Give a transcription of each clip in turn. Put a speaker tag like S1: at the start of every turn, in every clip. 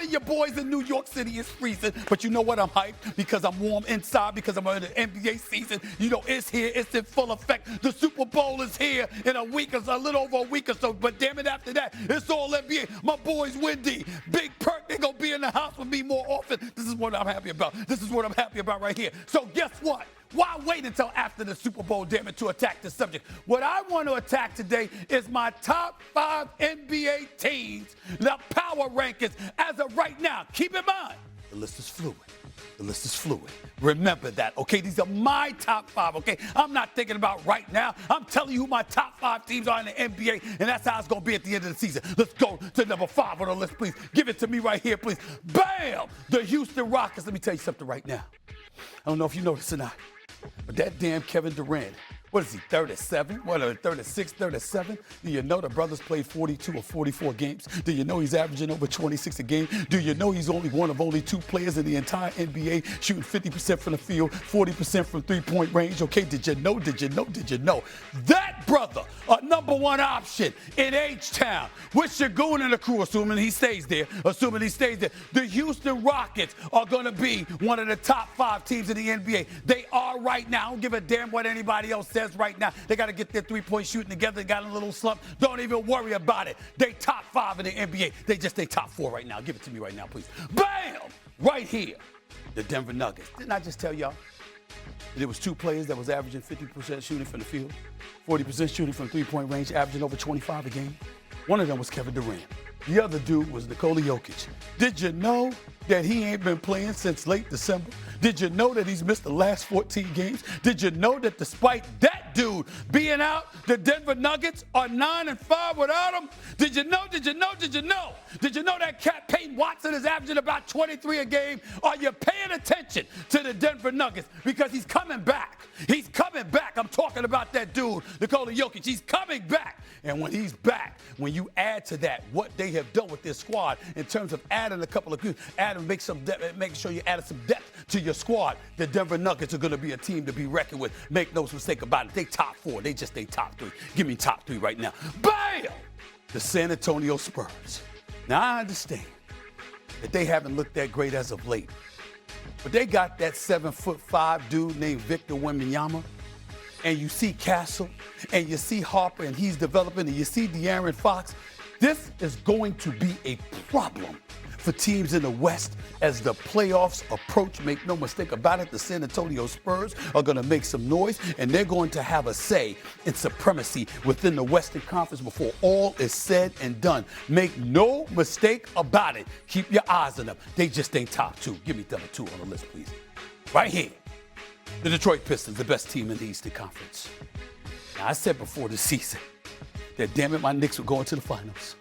S1: of your boys in New York City is freezing, but you know what? I'm hyped because I'm warm inside because I'm in the NBA season. You know, it's here. It's in full effect. The Super Bowl is here in a week or so, a little over a week or so. But damn it, after that, it's all NBA. My boys, Wendy, Big Perk, they're going to be in the house with me more often. This is what I'm happy about. This is what I'm happy about right here. So guess what? Why wait until after the Super Bowl, damn it, to attack the subject? What I want to attack today is my top 5 NBA teams, the power rankings as of right now. Keep in mind, the list is fluid. The list is fluid. Remember that, okay? These are my top 5, okay? I'm not thinking about right now. I'm telling you who my top 5 teams are in the NBA, and that's how it's going to be at the end of the season. Let's go to number 5 on the list, please. Give it to me right here, please. Bam! The Houston Rockets. Let me tell you something right now. I don't know if you know this or not, but that damn Kevin Durant, what is he, 37? What, 36, 37? Do you know the brothers played 42 or 44 games? Do you know he's averaging over 26 a game? Do you know he's only one of only 2 players in the entire NBA shooting 50% from the field, 40% from three-point range? Okay, did you know? That brother, a number 1 option in H-Town with Shagun and the crew, assuming he stays there. The Houston Rockets are going to be one of the top 5 teams in the NBA. They are right now. I don't give a damn what anybody else says right now. They got to get their three-point shooting together. They got a little slump. Don't even worry about it. They top 5 in the NBA. They top 4 right now. Give it to me right now, please. Bam! Right here, the Denver Nuggets. Didn't I just tell y'all that there was 2 players that was averaging 50% shooting from the field, 40% shooting from three-point range, averaging over 25 a game? One of them was Kevin Durant. The other dude was Nikola Jokic. Did you know that he ain't been playing since late December? Did you know that he's missed the last 14 games? Did you know that despite that dude being out, the Denver Nuggets are 9-5 without him? Did you know that cat Peyton Watson is averaging about 23 a game? Are you paying attention to the Denver Nuggets? Because he's coming back. He's coming back. I'm talking about that dude, Nikola Jokic. He's coming back. And when he's back, when you add to that what they have done with their squad in terms of adding a couple of good, make sure you added some depth to your squad, the Denver Nuggets are going to be a team to be reckoned with. Make no mistake about it. They top 4. They top 3. Give me top 3 right now. Bam! The San Antonio Spurs. Now, I understand that they haven't looked that great as of late, but they got that 7'5" dude named Victor Wembanyama, and you see Castle, and you see Harper, and he's developing, and you see De'Aaron Fox. This is going to be a problem for teams in the West as the playoffs approach. Make no mistake about it, the San Antonio Spurs are going to make some noise, and they're going to have a say in supremacy within the Western Conference before all is said and done. Make no mistake about it. Keep your eyes on them. They just ain't top 2. Give me number 2 on the list, please. Right here, the Detroit Pistons, the best team in the Eastern Conference. Now, I said before the season that, damn it, my Knicks were going to the finals.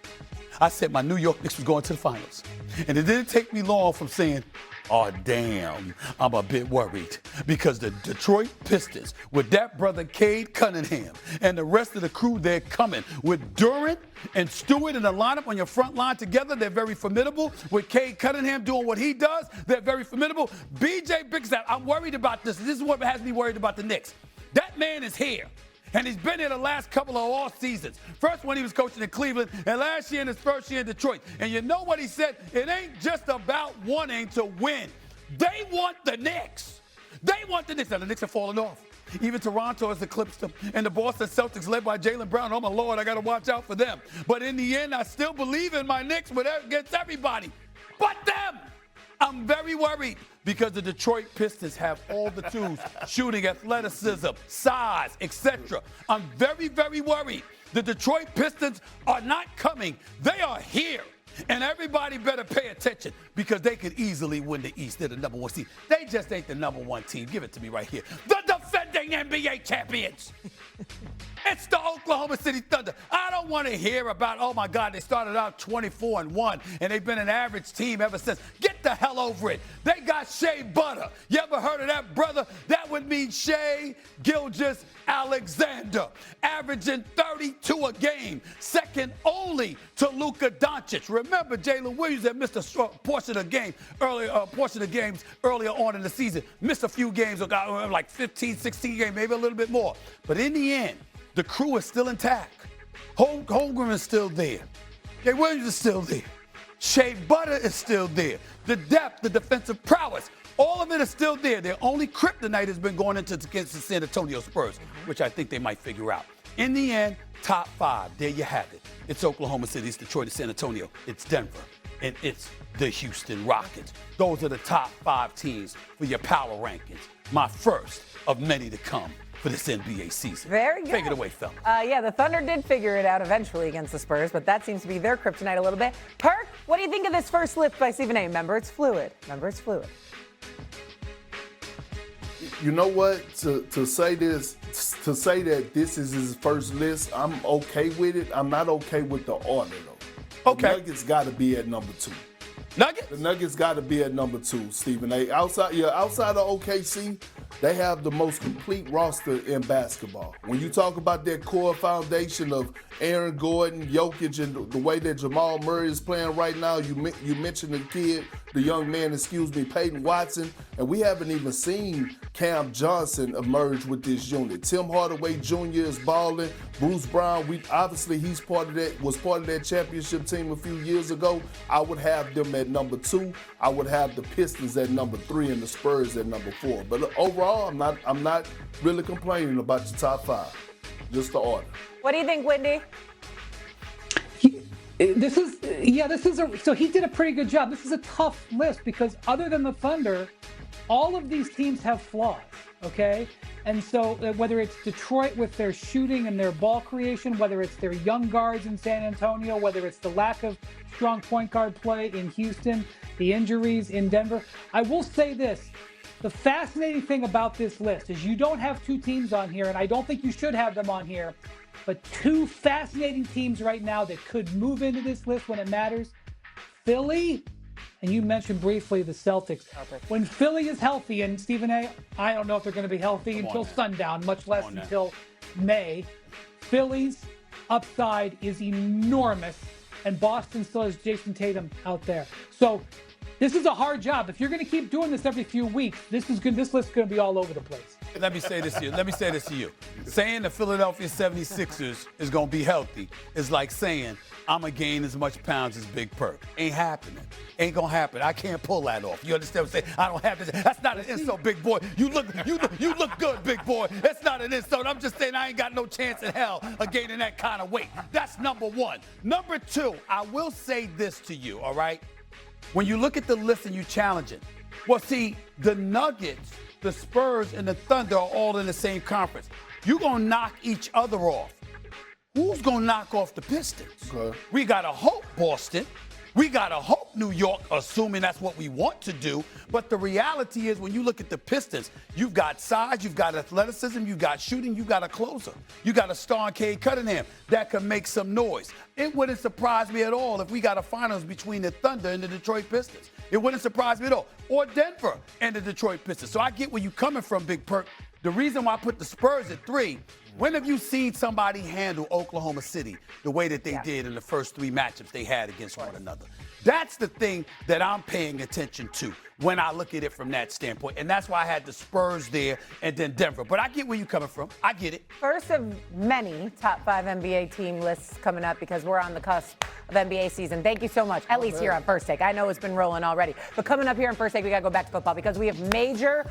S1: I said my New York Knicks was going to the finals. And it didn't take me long from saying, oh, damn, I'm a bit worried. Because the Detroit Pistons, with that brother Cade Cunningham and the rest of the crew, they're coming. With Durant and Stewart in the lineup on your front line together, they're very formidable. With Cade Cunningham doing what he does, they're very formidable. B.J. Bickerstaff, I'm worried about this. This is what has me worried about the Knicks. That man is here. And he's been here the last couple of off seasons. First when he was coaching in Cleveland, and last year in his first year in Detroit. And you know what he said? It ain't just about wanting to win. They want the Knicks. They want the Knicks. Now, the Knicks are falling off. Even Toronto has eclipsed them. And the Boston Celtics, led by Jaylen Brown, oh, my Lord, I got to watch out for them. But in the end, I still believe in my Knicks against everybody. But them! I'm very worried because the Detroit Pistons have all the tools, shooting, athleticism, size, etc. I'm very, very worried. The Detroit Pistons are not coming. They are here. And everybody better pay attention because they could easily win the East. They're the number 1 seed. They just ain't the number 1 team. Give it to me right here. The defending NBA champions. It's the Oklahoma City Thunder. I don't want to hear about, oh, my God, they started out 24-1, and they've been an average team ever since. Get the hell over it. They got Shea Butter. You ever heard of that, brother? That would mean Shea Gilgeous-Alexander, averaging 32 a game, second only to Luka Doncic. Remember, Jalen Williams had missed a portion of games earlier on in the season. Missed a few games, like 15, 16 games, maybe a little bit more. But in the end, the crew is still intact. Holmgren is still there. Jay Williams is still there. Shea Butter is still there. The depth, the defensive prowess, all of it is still there. Their only kryptonite has been going against the San Antonio Spurs, which I think they might figure out. In the end, top 5, there you have it. It's Oklahoma City, it's Detroit, it's San Antonio, it's Denver, and it's the Houston Rockets. Those are the top 5 teams for your power rankings. My first of many to come for this NBA season.
S2: Very good.
S1: Take it away, fellas.
S2: Yeah, the Thunder did figure it out eventually against the Spurs, but that seems to be their kryptonite a little bit. Perk, what do you think of this first lift by Stephen A? Remember, it's fluid.
S3: You know what? To say that this is his first list, I'm okay with it. I'm not okay with the order though.
S1: Okay.
S3: The Nuggets got to be at number 2.
S1: Nuggets?
S3: The Nuggets got to be at number 2, Stephen A. Outside of OKC, they have the most complete roster in basketball. When you talk about that core foundation of Aaron Gordon, Jokic, and the way that Jamal Murray is playing right now, you mentioned the young man, Peyton Watson, and we haven't even seen Cam Johnson emerge with this unit. Tim Hardaway Jr. is balling. Bruce Brown, was part of that championship team a few years ago. I would have them at number 2. I would have the Pistons at number 3 and the Spurs at number 4. But overall, I'm not really complaining about the top 5. Just the order.
S2: What do you think, Wendy?
S4: So he did a pretty good job. This is a tough list because other than the Thunder, all of these teams have flaws, okay? And so whether it's Detroit with their shooting and their ball creation, whether it's their young guards in San Antonio, whether it's the lack of strong point guard play in Houston, the injuries in Denver, I will say this. The fascinating thing about this list is you don't have 2 teams on here, and I don't think you should have them on here, but 2 fascinating teams right now that could move into this list when it matters. Philly, and you mentioned briefly the Celtics. When Philly is healthy, and Stephen A., I don't know if they're going to be healthy until sundown, much less until May. Philly's upside is enormous, and Boston still has Jason Tatum out there. So this is a hard job. If you're going to keep doing this every few weeks, this list is going to be all over the place.
S1: Let me say this to you. Saying the Philadelphia 76ers is going to be healthy is like saying I'm going to gain as much pounds as Big Perk. Ain't happening. Ain't going to happen. I can't pull that off. You understand what I'm saying? I don't have this. That's not an insult, big boy. You look good, big boy. That's not an insult. I'm just saying I ain't got no chance in hell of gaining that kind of weight. That's number 1. Number 2, I will say this to you, all right? When you look at the list and you challenge it, well, see, the Nuggets, the Spurs, and the Thunder are all in the same conference. You're going to knock each other off. Who's going to knock off the Pistons? Okay. We got to hope Boston. We got to hope New York, assuming that's what we want to do. But the reality is when you look at the Pistons, you've got size, you've got athleticism, you've got shooting, you've got a closer. You got a star in Cade Cunningham that can make some noise. It wouldn't surprise me at all if we got a finals between the Thunder and the Detroit Pistons. It wouldn't surprise me at all. Or Denver and the Detroit Pistons. So I get where you're coming from, Big Perk. The reason why I put the Spurs at 3, when have you seen somebody handle Oklahoma City the way that they did in the first 3 matchups they had against one another? That's the thing that I'm paying attention to when I look at it from that standpoint. And that's why I had the Spurs there and then Denver. But I get where you're coming from. I get it.
S2: First of many top 5 NBA team lists coming up because we're on the cusp of NBA season. Thank you so much, at least here on First Take. I know it's been rolling already. But coming up here on First Take, we got to go back to football because we have major